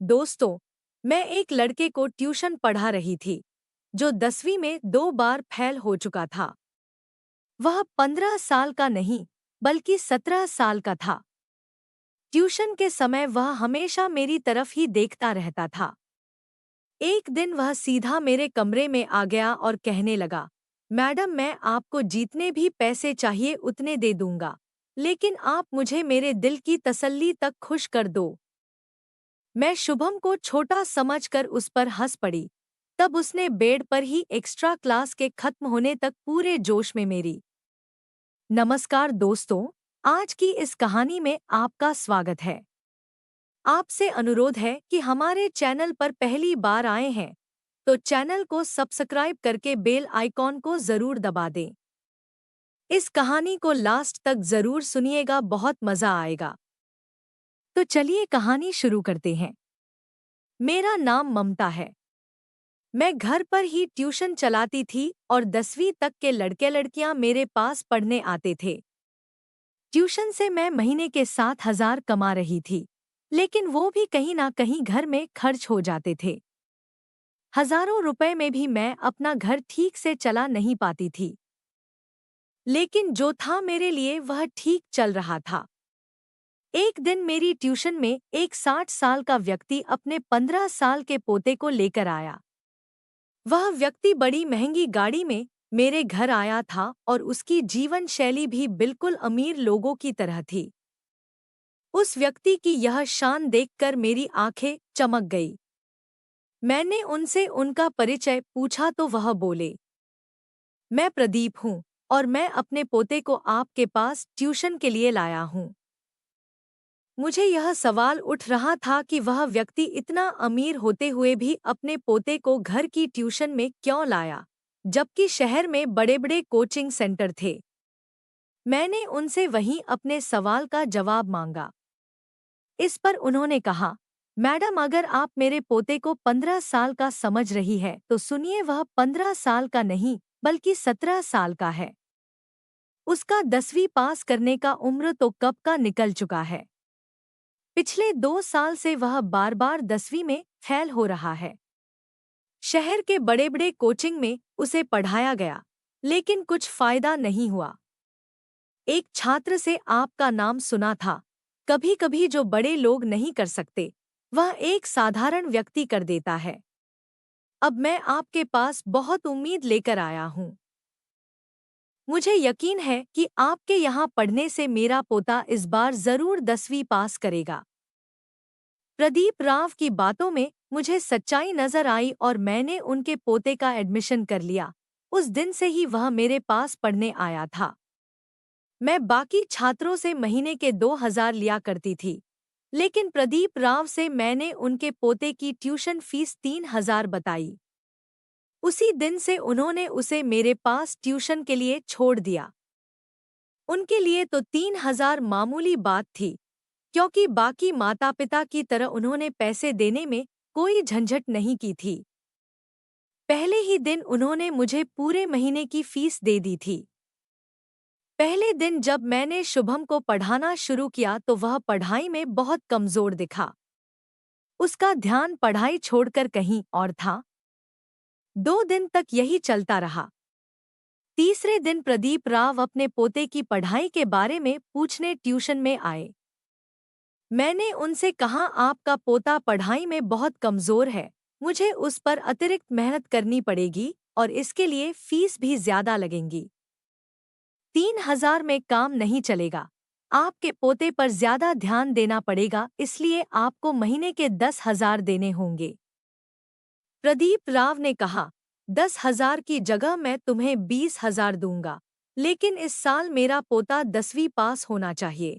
दोस्तों, मैं एक लड़के को ट्यूशन पढ़ा रही थी, जो 10वीं में 2 बार फेल हो चुका था। वह 15 साल का नहीं, बल्कि 17 साल का था। ट्यूशन के समय वह हमेशा मेरी तरफ ही देखता रहता था। एक दिन वह सीधा मेरे कमरे में आ गया और कहने लगा, मैडम, मैं आपको जितने भी पैसे चाहिए उतने दे दूंगा, लेकिन आप मुझे मेरे दिल की तसल्ली तक खुश कर दो। मैं शुभम को छोटा समझकर उस पर हंस पड़ी। तब उसने बेड पर ही एक्स्ट्रा क्लास के खत्म होने तक पूरे जोश में मेरी। नमस्कार दोस्तों, आज की इस कहानी में आपका स्वागत है। आपसे अनुरोध है कि हमारे चैनल पर पहली बार आए हैं तो चैनल को सब्सक्राइब करके बेल आइकॉन को जरूर दबा दें। इस कहानी को लास्ट तक जरूर सुनिएगा, बहुत मजा आएगा। तो चलिए कहानी शुरू करते हैं। मेरा नाम ममता है। मैं घर पर ही ट्यूशन चलाती थी और 10वीं तक के लड़के लड़कियां मेरे पास पढ़ने आते थे। ट्यूशन से मैं महीने के 7,000 कमा रही थी, लेकिन वो भी कहीं ना कहीं घर में खर्च हो जाते थे। हजारों रुपए में भी मैं अपना घर ठीक से चला नहीं पाती थी, लेकिन जो था मेरे लिए वह ठीक चल रहा था। एक दिन मेरी ट्यूशन में एक 60 साल का व्यक्ति अपने 15 साल के पोते को लेकर आया। वह व्यक्ति बड़ी महंगी गाड़ी में मेरे घर आया था और उसकी जीवन शैली भी बिल्कुल अमीर लोगों की तरह थी। उस व्यक्ति की यह शान देखकर मेरी आंखें चमक गई। मैंने उनसे उनका परिचय पूछा तो वह बोले, मैं प्रदीप हूँ और मैं अपने पोते को आपके पास ट्यूशन के लिए लाया हूँ। मुझे यह सवाल उठ रहा था कि वह व्यक्ति इतना अमीर होते हुए भी अपने पोते को घर की ट्यूशन में क्यों लाया, जबकि शहर में बड़े-बड़े कोचिंग सेंटर थे। मैंने उनसे वहीं अपने सवाल का जवाब मांगा। इस पर उन्होंने कहा, मैडम, अगर आप मेरे पोते को 15 साल का समझ रही है तो सुनिए, वह 15 साल का नहीं बल्कि 17 साल का है। उसका 10वीं पास करने का उम्र तो कब का निकल चुका है। पिछले 2 साल से वह बार बार 10वीं में फेल हो रहा है। शहर के बड़े बड़े कोचिंग में उसे पढ़ाया गया, लेकिन कुछ फायदा नहीं हुआ। एक छात्र से आपका नाम सुना था। कभी कभी जो बड़े लोग नहीं कर सकते, वह एक साधारण व्यक्ति कर देता है। अब मैं आपके पास बहुत उम्मीद लेकर आया हूँ। मुझे यकीन है कि आपके यहाँ पढ़ने से मेरा पोता इस बार जरूर 10वीं पास करेगा। प्रदीप राव की बातों में मुझे सच्चाई नजर आई और मैंने उनके पोते का एडमिशन कर लिया। उस दिन से ही वह मेरे पास पढ़ने आया था। मैं बाकी छात्रों से महीने के 2,000 लिया करती थी, लेकिन प्रदीप राव से मैंने उनके पोते की ट्यूशन फीस 3,000 बताई। उसी दिन से उन्होंने उसे मेरे पास ट्यूशन के लिए छोड़ दिया। उनके लिए तो 3,000 मामूली बात थी, क्योंकि बाकी माता पिता की तरह उन्होंने पैसे देने में कोई झंझट नहीं की थी। पहले ही दिन उन्होंने मुझे पूरे महीने की फीस दे दी थी। पहले दिन जब मैंने शुभम को पढ़ाना शुरू किया तो वह पढ़ाई में बहुत कमजोर दिखा। उसका ध्यान पढ़ाई छोड़कर कहीं और था। 2 दिन तक यही चलता रहा। तीसरे दिन प्रदीप राव अपने पोते की पढ़ाई के बारे में पूछने ट्यूशन में आए। मैंने उनसे कहा, आपका पोता पढ़ाई में बहुत कमजोर है, मुझे उस पर अतिरिक्त मेहनत करनी पड़ेगी और इसके लिए फीस भी ज्यादा लगेंगी। 3,000 में काम नहीं चलेगा। आपके पोते पर ज्यादा ध्यान देना पड़ेगा, इसलिए आपको महीने के 10,000 देने होंगे। प्रदीप राव ने कहा, 10,000 की जगह मैं तुम्हें 20,000 दूंगा, लेकिन इस साल मेरा पोता 10वीं पास होना चाहिए।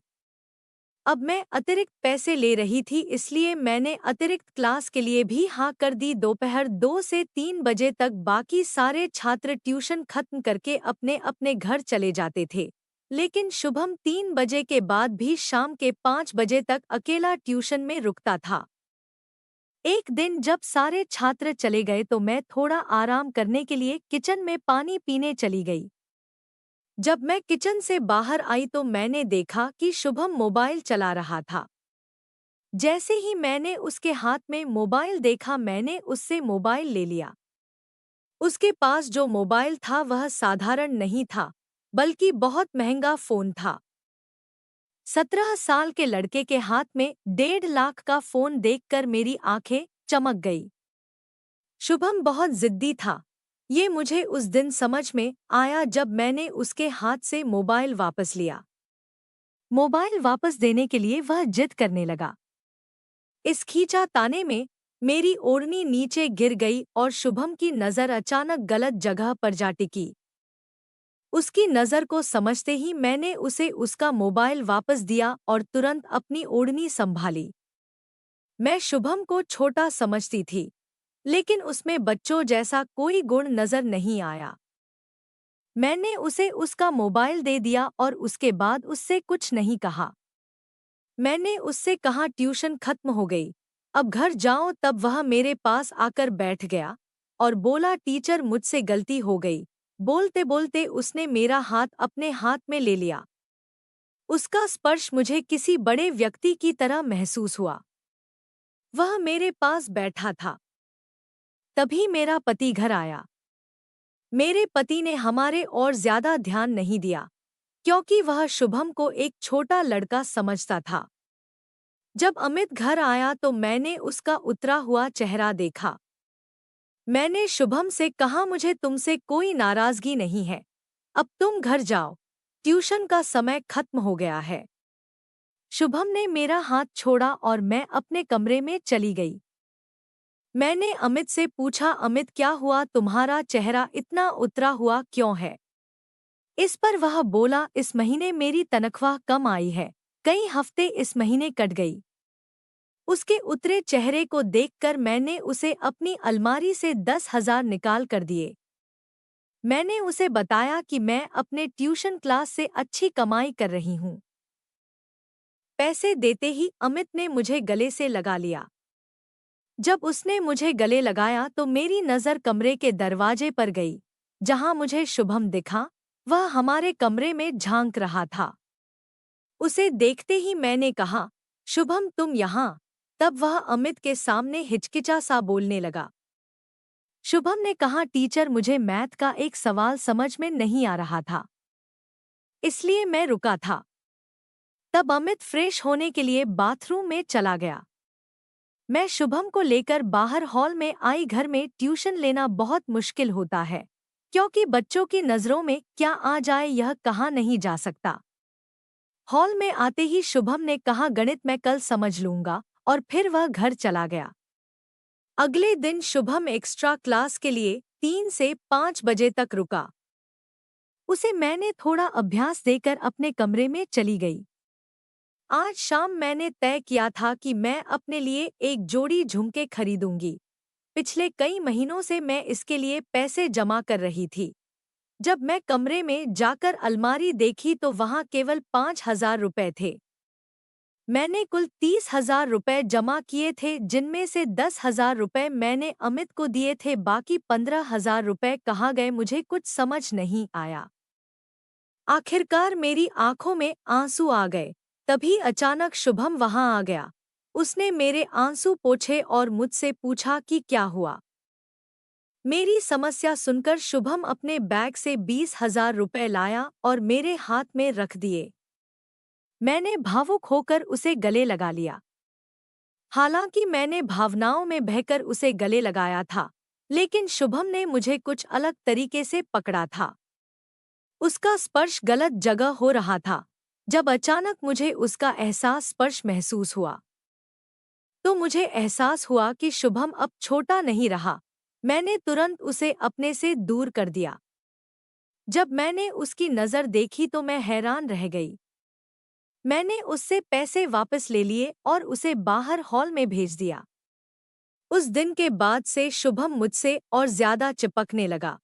अब मैं अतिरिक्त पैसे ले रही थी, इसलिए मैंने अतिरिक्त क्लास के लिए भी हाँ कर दी। दोपहर 2 से 3 बजे तक बाकी सारे छात्र ट्यूशन खत्म करके अपने अपने घर चले जाते थे, लेकिन शुभम 3 बजे के बाद भी शाम के 5 बजे तक अकेला ट्यूशन में रुकता था। एक दिन जब सारे छात्र चले गए तो मैं थोड़ा आराम करने के लिए किचन में पानी पीने चली गई। जब मैं किचन से बाहर आई तो मैंने देखा कि शुभम मोबाइल चला रहा था। जैसे ही मैंने उसके हाथ में मोबाइल देखा, मैंने उससे मोबाइल ले लिया। उसके पास जो मोबाइल था वह साधारण नहीं था, बल्कि बहुत महंगा फोन था। 17 साल के लड़के के हाथ में 1.5 लाख का फोन देखकर मेरी आंखें चमक गई। शुभम बहुत जिद्दी था। ये मुझे उस दिन समझ में आया जब मैंने उसके हाथ से मोबाइल वापस लिया। मोबाइल वापस देने के लिए वह जिद करने लगा। इस खींचाताने में मेरी ओढ़नी नीचे गिर गई और शुभम की नज़र अचानक गलत जगह पर जा टिकी। उसकी नज़र को समझते ही मैंने उसे उसका मोबाइल वापस दिया और तुरंत अपनी ओढ़नी संभाली। मैं शुभम को छोटा समझती थी, लेकिन उसमें बच्चों जैसा कोई गुण नजर नहीं आया। मैंने उसे उसका मोबाइल दे दिया और उसके बाद उससे कुछ नहीं कहा। मैंने उससे कहा ट्यूशन खत्म हो गई, अब घर जाओ। तब वह मेरे पास आकर बैठ गया और बोला, टीचर मुझसे गलती हो गई। बोलते बोलते उसने मेरा हाथ अपने हाथ में ले लिया। उसका स्पर्श मुझे किसी बड़े व्यक्ति की तरह महसूस हुआ। वह मेरे पास बैठा था। तभी मेरा पति घर आया। मेरे पति ने हमारे और ज्यादा ध्यान नहीं दिया, क्योंकि वह शुभम को एक छोटा लड़का समझता था। जब अमित घर आया तो मैंने उसका उतरा हुआ चेहरा देखा। मैंने शुभम से कहा, मुझे तुमसे कोई नाराजगी नहीं है, अब तुम घर जाओ, ट्यूशन का समय खत्म हो गया है। शुभम ने मेरा हाथ छोड़ा और मैं अपने कमरे में चली गई। मैंने अमित से पूछा, अमित क्या हुआ, तुम्हारा चेहरा इतना उतरा हुआ क्यों है? इस पर वह बोला, इस महीने मेरी तनख्वाह कम आई है, कई हफ्ते इस महीने कट गई। उसके उतरे चेहरे को देखकर मैंने उसे अपनी अलमारी से 10,000 निकाल कर दिए। मैंने उसे बताया कि मैं अपने ट्यूशन क्लास से अच्छी कमाई कर रही हूँ। पैसे देते ही अमित ने मुझे गले से लगा लिया। जब उसने मुझे गले लगाया तो मेरी नज़र कमरे के दरवाजे पर गई, जहां मुझे शुभम दिखा। वह हमारे कमरे में झांक रहा था। उसे देखते ही मैंने कहा, शुभम तुम यहाँ। तब वह अमित के सामने हिचकिचा सा बोलने लगा। शुभम ने कहा, टीचर मुझे मैथ का एक सवाल समझ में नहीं आ रहा था, इसलिए मैं रुका था। तब अमित फ्रेश होने के लिए बाथरूम में चला गया। मैं शुभम को लेकर बाहर हॉल में आई। घर में ट्यूशन लेना बहुत मुश्किल होता है, क्योंकि बच्चों की नज़रों में क्या आ जाए यह कहा नहीं जा सकता। हॉल में आते ही शुभम ने कहा, गणित मैं कल समझ लूंगा, और फिर वह घर चला गया। अगले दिन शुभम एक्स्ट्रा क्लास के लिए 3 से 5 बजे तक रुका। उसे मैंने थोड़ा अभ्यास देकर अपने कमरे में चली गई। आज शाम मैंने तय किया था कि मैं अपने लिए एक जोड़ी झुमके खरीदूंगी। पिछले कई महीनों से मैं इसके लिए पैसे जमा कर रही थी। जब मैं कमरे में जाकर अलमारी देखी तो वहां केवल 5,000 रुपए थे। मैंने कुल 30,000 रुपए जमा किए थे, जिनमें से 10,000 रुपए मैंने अमित को दिए थे। बाकी 15,000 रुपए कहाँ गए मुझे कुछ समझ नहीं आया। आखिरकार मेरी आंखों में आंसू आ गए। तभी अचानक शुभम वहां आ गया। उसने मेरे आंसू पोंछे और मुझसे पूछा कि क्या हुआ। मेरी समस्या सुनकर शुभम अपने बैग से 20,000 रुपए लाया और मेरे हाथ में रख दिए। मैंने भावुक होकर उसे गले लगा लिया। हालांकि मैंने भावनाओं में बहकर उसे गले लगाया था, लेकिन शुभम ने मुझे कुछ अलग तरीके से पकड़ा था। उसका स्पर्श गलत जगह हो रहा था। जब अचानक मुझे उसका एहसास स्पर्श महसूस हुआ, तो मुझे एहसास हुआ कि शुभम अब छोटा नहीं रहा। मैंने तुरंत उसे अपने से दूर कर दिया। जब मैंने उसकी नज़र देखी तो मैं हैरान रह गई। मैंने उससे पैसे वापस ले लिए और उसे बाहर हॉल में भेज दिया। उस दिन के बाद से शुभम मुझसे और ज्यादा चिपकने लगा।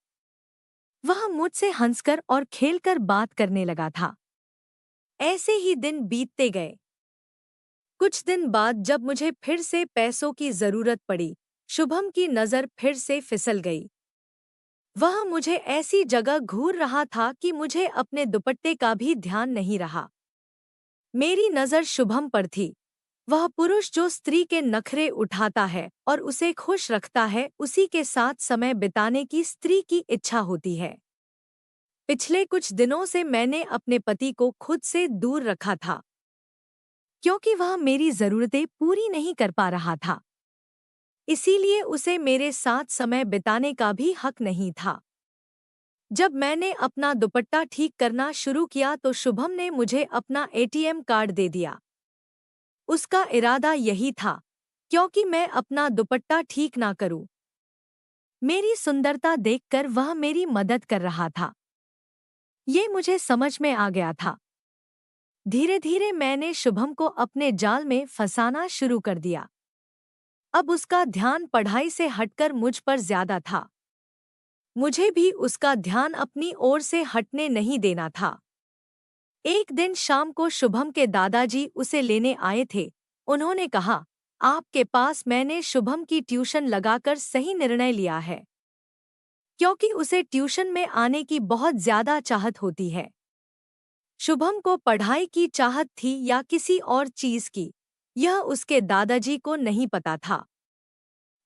वह मुझसे हंसकर और खेलकर बात करने लगा था। ऐसे ही दिन बीतते गए। कुछ दिन बाद जब मुझे फिर से पैसों की जरूरत पड़ी, शुभम की नज़र फिर से फिसल गई। वह मुझे ऐसी जगह घूर रहा था कि मुझे अपने दुपट्टे का भी ध्यान नहीं रहा। मेरी नज़र शुभम पर थी। वह पुरुष जो स्त्री के नखरे उठाता है और उसे खुश रखता है, उसी के साथ समय बिताने की स्त्री की इच्छा होती है। पिछले कुछ दिनों से मैंने अपने पति को खुद से दूर रखा था, क्योंकि वह मेरी जरूरतें पूरी नहीं कर पा रहा था। इसीलिए उसे मेरे साथ समय बिताने का भी हक नहीं था। जब मैंने अपना दुपट्टा ठीक करना शुरू किया तो शुभम ने मुझे अपना एटीएम कार्ड दे दिया। उसका इरादा यही था, क्योंकि मैं अपना दुपट्टा ठीक ना करूं। मेरी सुंदरता देखकर वह मेरी मदद कर रहा था। ये मुझे समझ में आ गया था। धीरे धीरे मैंने शुभम को अपने जाल में फंसाना शुरू कर दिया। अब उसका ध्यान पढ़ाई से हटकर मुझ पर ज्यादा था। मुझे भी उसका ध्यान अपनी ओर से हटने नहीं देना था। एक दिन शाम को शुभम के दादाजी उसे लेने आए थे। उन्होंने कहा, आपके पास मैंने शुभम की ट्यूशन लगाकर सही निर्णय लिया है, क्योंकि उसे ट्यूशन में आने की बहुत ज्यादा चाहत होती है। शुभम को पढ़ाई की चाहत थी या किसी और चीज की, यह उसके दादाजी को नहीं पता था।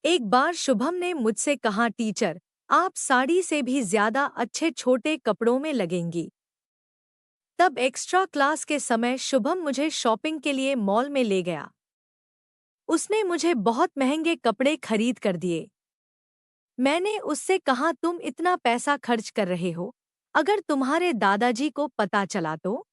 एक बार शुभम ने मुझसे कहा, टीचर, आप साड़ी से भी ज्यादा अच्छे छोटे कपड़ों में लगेंगी। तब एक्स्ट्रा क्लास के समय शुभम मुझे शॉपिंग के लिए मॉल में ले गया। उसने मुझे बहुत महंगे कपड़े खरीद कर दिए। मैंने उससे कहा, तुम इतना पैसा खर्च कर रहे हो, अगर तुम्हारे दादाजी को पता चला तो?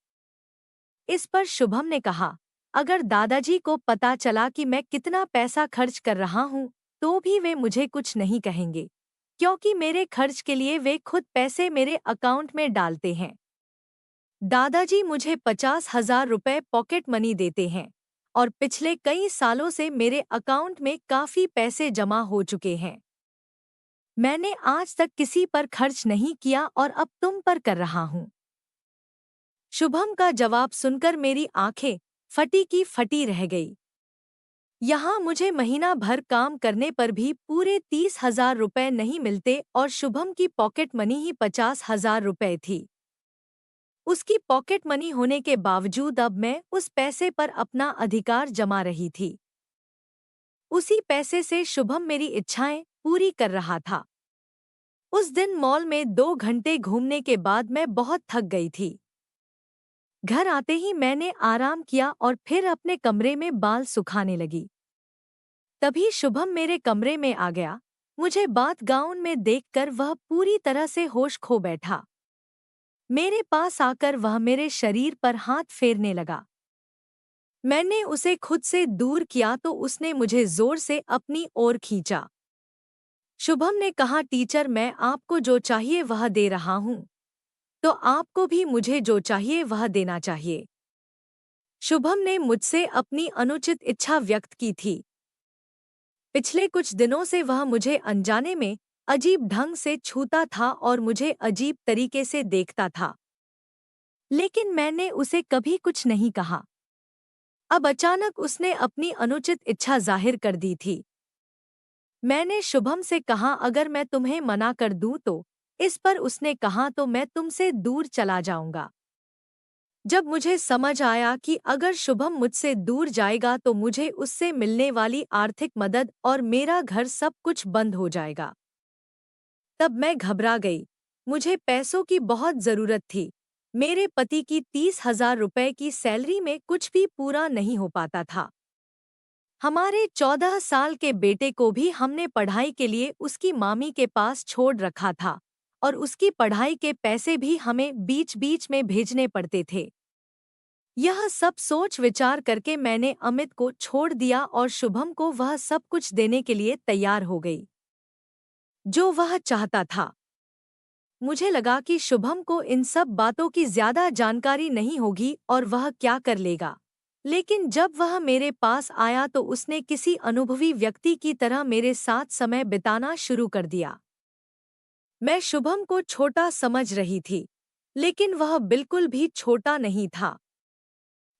इस पर शुभम ने कहा, अगर दादाजी को पता चला कि मैं कितना पैसा खर्च कर रहा हूँ, तो भी वे मुझे कुछ नहीं कहेंगे, क्योंकि मेरे खर्च के लिए वे खुद पैसे मेरे अकाउंट में डालते हैं। दादाजी मुझे 50,000 रुपए पॉकेट मनी देते हैं और पिछले कई सालों से मेरे अकाउंट में काफी पैसे जमा हो चुके हैं। मैंने आज तक किसी पर खर्च नहीं किया और अब तुम पर कर रहा हूँ। शुभम का जवाब सुनकर मेरी आंखें फटी की फटी रह गई। यहाँ मुझे महीना भर काम करने पर भी पूरे 30,000 रुपए नहीं मिलते और शुभम की पॉकेट मनी ही 50,000 रुपए थी। उसकी पॉकेट मनी होने के बावजूद अब मैं उस पैसे पर अपना अधिकार जमा रही थी। उसी पैसे से शुभम मेरी इच्छाएं पूरी कर रहा था। उस दिन मॉल में 2 घंटे घूमने के बाद मैं बहुत थक गई थी। घर आते ही मैंने आराम किया और फिर अपने कमरे में बाल सुखाने लगी। तभी शुभम मेरे कमरे में आ गया। मुझे बाथ गाउन में देखकर वह पूरी तरह से होश खो बैठा। मेरे पास आकर वह मेरे शरीर पर हाथ फेरने लगा। मैंने उसे खुद से दूर किया तो उसने मुझे जोर से अपनी ओर खींचा। शुभम ने कहा, टीचर, मैं आपको जो चाहिए वह दे रहा हूँ, तो आपको भी मुझे जो चाहिए वह देना चाहिए। शुभम ने मुझसे अपनी अनुचित इच्छा व्यक्त की थी। पिछले कुछ दिनों से वह मुझे अनजाने में अजीब ढंग से छूता था और मुझे अजीब तरीके से देखता था, लेकिन मैंने उसे कभी कुछ नहीं कहा। अब अचानक उसने अपनी अनुचित इच्छा जाहिर कर दी थी। मैंने शुभम से कहा, अगर मैं तुम्हें मना कर दूं तो? इस पर उसने कहा, तो मैं तुमसे दूर चला जाऊंगा। जब मुझे समझ आया कि अगर शुभम मुझसे दूर जाएगा तो मुझे उससे मिलने वाली आर्थिक मदद और मेरा घर सब कुछ बंद हो जाएगा, तब मैं घबरा गई। मुझे पैसों की बहुत जरूरत थी। मेरे पति की 30,000 रुपए की सैलरी में कुछ भी पूरा नहीं हो पाता था। हमारे 14 साल के बेटे को भी हमने पढ़ाई के लिए उसकी मामी के पास छोड़ रखा था और उसकी पढ़ाई के पैसे भी हमें बीच बीच में भेजने पड़ते थे। यह सब सोच विचार करके मैंने अमित को छोड़ दिया और शुभम को वह सब कुछ देने के लिए तैयार हो गई जो वह चाहता था। मुझे लगा कि शुभम को इन सब बातों की ज्यादा जानकारी नहीं होगी और वह क्या कर लेगा, लेकिन जब वह मेरे पास आया तो उसने किसी अनुभवी व्यक्ति की तरह मेरे साथ समय बिताना शुरू कर दिया। मैं शुभम को छोटा समझ रही थी, लेकिन वह बिल्कुल भी छोटा नहीं था।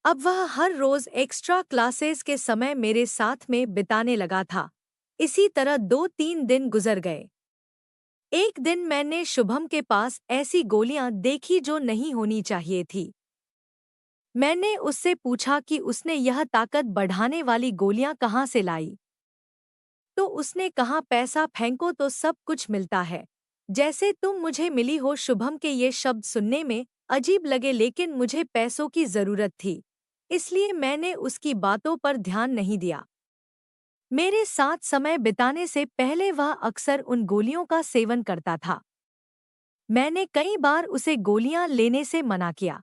अब वह हर रोज एक्स्ट्रा क्लासेस के समय मेरे साथ में बिताने लगा था। इसी तरह 2-3 दिन गुजर गए। एक दिन मैंने शुभम के पास ऐसी गोलियां देखी जो नहीं होनी चाहिए थी। मैंने उससे पूछा कि उसने यह ताकत बढ़ाने वाली गोलियां कहाँ से लाई। तो उसने कहा, पैसा फेंको तो सब कुछ मिलता है, जैसे तुम मुझे मिली हो। शुभम के ये शब्द सुनने में अजीब लगे, लेकिन मुझे पैसों की जरूरत थी, इसलिए मैंने उसकी बातों पर ध्यान नहीं दिया। मेरे साथ समय बिताने से पहले वह अक्सर उन गोलियों का सेवन करता था। मैंने कई बार उसे गोलियां लेने से मना किया,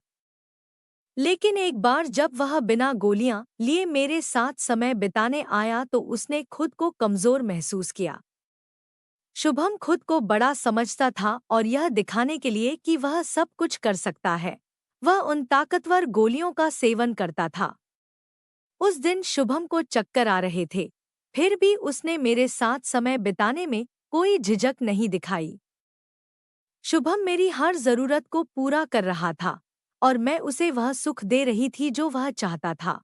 लेकिन एक बार जब वह बिना गोलियां लिए मेरे साथ समय बिताने आया तो उसने खुद को कमजोर महसूस किया। शुभम खुद को बड़ा समझता था और यह दिखाने के लिए कि वह सब कुछ कर सकता है, वह उन ताकतवर गोलियों का सेवन करता था। उस दिन शुभम को चक्कर आ रहे थे, फिर भी उसने मेरे साथ समय बिताने में कोई झिझक नहीं दिखाई। शुभम मेरी हर जरूरत को पूरा कर रहा था और मैं उसे वह सुख दे रही थी जो वह चाहता था।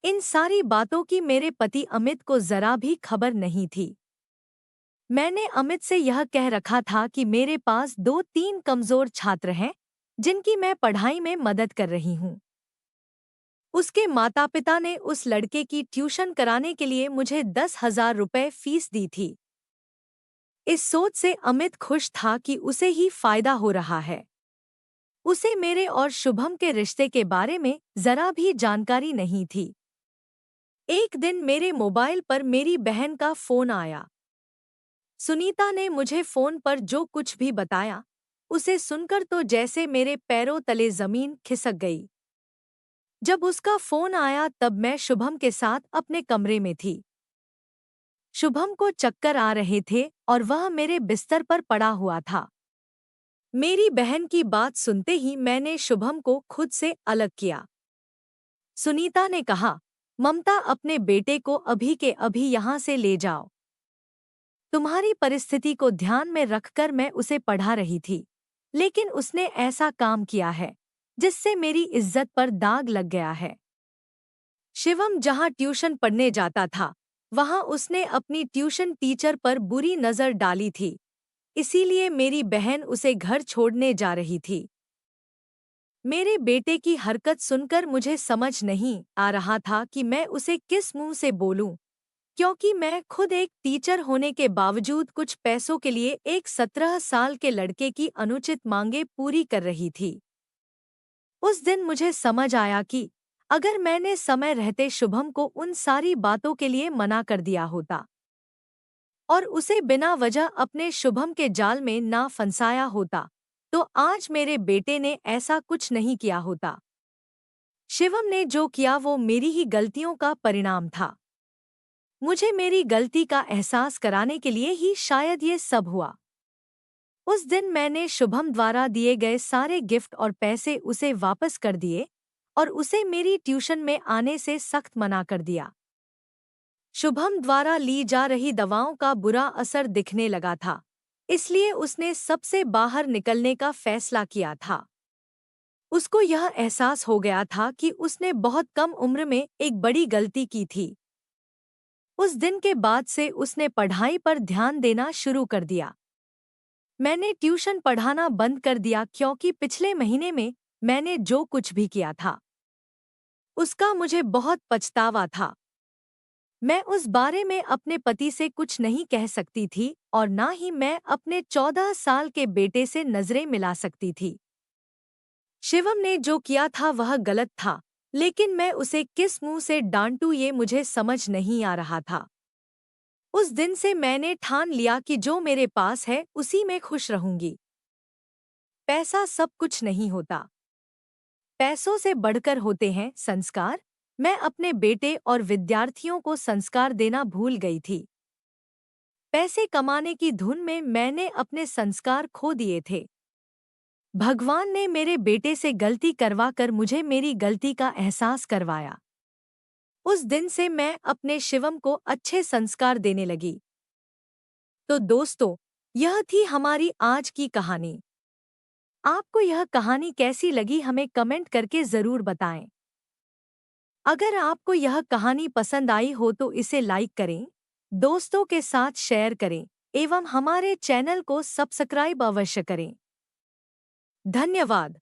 इन सारी बातों की मेरे पति अमित को जरा भी खबर नहीं थी। मैंने अमित से यह कह रखा था कि मेरे पास 2-3 कमजोर छात्र हैं जिनकी मैं पढ़ाई में मदद कर रही हूँ। उसके माता पिता ने उस लड़के की ट्यूशन कराने के लिए मुझे 10,000 रुपये फीस दी थी। इस सोच से अमित खुश था कि उसे ही फायदा हो रहा है। उसे मेरे और शुभम के रिश्ते के बारे में जरा भी जानकारी नहीं थी। एक दिन मेरे मोबाइल पर मेरी बहन का फोन आया। सुनीता ने मुझे फोन पर जो कुछ भी बताया, उसे सुनकर तो जैसे मेरे पैरों तले जमीन खिसक गई। जब उसका फोन आया तब मैं शुभम के साथ अपने कमरे में थी। शुभम को चक्कर आ रहे थे और वह मेरे बिस्तर पर पड़ा हुआ था। मेरी बहन की बात सुनते ही मैंने शुभम को खुद से अलग किया। सुनीता ने कहा, ममता अपने बेटे को अभी के अभी यहाँ से ले जाओ। तुम्हारी परिस्थिति को ध्यान में रखकर मैं उसे पढ़ा रही थी, लेकिन उसने ऐसा काम किया है जिससे मेरी इज्जत पर दाग लग गया है। शिवम जहाँ ट्यूशन पढ़ने जाता था, वहाँ उसने अपनी ट्यूशन टीचर पर बुरी नज़र डाली थी, इसीलिए मेरी बहन उसे घर छोड़ने जा रही थी। मेरे बेटे की हरकत सुनकर मुझे समझ नहीं आ रहा था कि मैं उसे किस मुंह से बोलूं, क्योंकि मैं खुद एक टीचर होने के बावजूद कुछ पैसों के लिए एक 17 साल के लड़के की अनुचित मांगें पूरी कर रही थी। उस दिन मुझे समझ आया कि अगर मैंने समय रहते शुभम को उन सारी बातों के लिए मना कर दिया होता और उसे बिना वजह अपने शुभम के जाल में ना फंसाया होता, तो आज मेरे बेटे ने ऐसा कुछ नहीं किया होता। शिवम ने जो किया वो मेरी ही गलतियों का परिणाम था। मुझे मेरी गलती का एहसास कराने के लिए ही शायद ये सब हुआ। उस दिन मैंने शुभम द्वारा दिए गए सारे गिफ्ट और पैसे उसे वापस कर दिए और उसे मेरी ट्यूशन में आने से सख्त मना कर दिया। शुभम द्वारा ली जा रही दवाओं का बुरा असर दिखने लगा था, इसलिए उसने सबसे बाहर निकलने का फैसला किया था। उसको यह एहसास हो गया था कि उसने बहुत कम उम्र में एक बड़ी गलती की थी। उस दिन के बाद से उसने पढ़ाई पर ध्यान देना शुरू कर दिया। मैंने ट्यूशन पढ़ाना बंद कर दिया क्योंकि पिछले महीने में मैंने जो कुछ भी किया था उसका मुझे बहुत पछतावा था। मैं उस बारे में अपने पति से कुछ नहीं कह सकती थी और ना ही मैं अपने 14 साल के बेटे से नजरें मिला सकती थी। शिवम ने जो किया था वह गलत था, लेकिन मैं उसे किस मुंह से डांटूं ये मुझे समझ नहीं आ रहा था। उस दिन से मैंने ठान लिया कि जो मेरे पास है उसी में खुश रहूंगी। पैसा सब कुछ नहीं होता, पैसों से बढ़कर होते हैं संस्कार। मैं अपने बेटे और विद्यार्थियों को संस्कार देना भूल गई थी। पैसे कमाने की धुन में मैंने अपने संस्कार खो दिए थे। भगवान ने मेरे बेटे से गलती करवाकर मुझे मेरी गलती का एहसास करवाया। उस दिन से मैं अपने शिवम को अच्छे संस्कार देने लगी। तो दोस्तों, यह थी हमारी आज की कहानी। आपको यह कहानी कैसी लगी हमें कमेंट करके ज़रूर बताएं। अगर आपको यह कहानी पसंद आई हो तो इसे लाइक करें, दोस्तों के साथ शेयर करें एवं हमारे चैनल को सब्सक्राइब अवश्य करें। धन्यवाद।